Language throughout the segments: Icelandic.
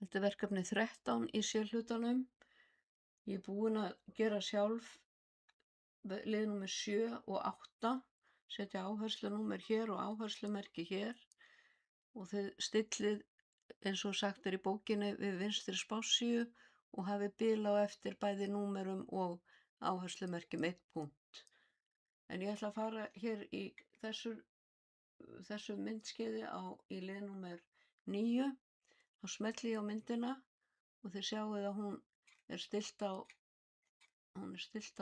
Þetta er verkefni 13 í C-hlutanum. Ég er búin að gera sjálf lið númer 7 og 8, setja áherslunúmer hér og áherslumerki hér og þið stillið eins og sagt er í bókinni við vinstri spássíu og hafið bil á eftir bæði númerum og áherslumerkjum 1 punkt. En ég ætla að fara hér í þessu myndskeiði í lið númer 9. Þá smelli ég á myndina og þið sjáið að hún er stillt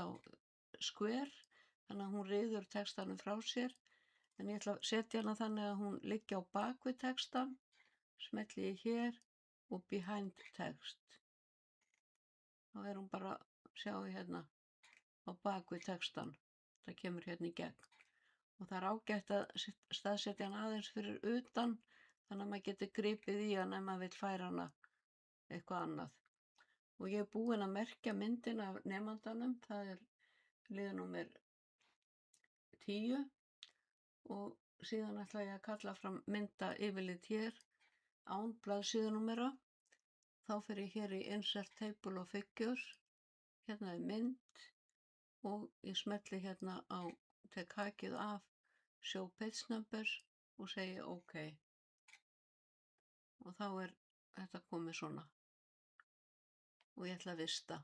á square, þannig að hún ryður textanum frá sér. En ég ætla að setja hana þannig að hún liggi á bak við textan. Smelli ég hér og behind text. Þá er hún bara, sjáu hérna, á bak við textan. Það kemur hérna í gegn. Og það er ágætt að staðsetja hana aðeins fyrir utan, þannig að maður getur gripið í hana ef maður vill færa hana eitthvað annað. Og ég er búin að merkja myndina af nemandanum, það er lið númer 10 og síðan ætla ég að kalla fram mynda yfirlit hér án blaðsíðunúmera. Þá fer ég hér í Insert Table of Figures, hérna er mynd og ég smelli hérna á, tek hakið af Show Page Numbers og segi OK. Og þá er þetta komið svona og ég ætla að vista.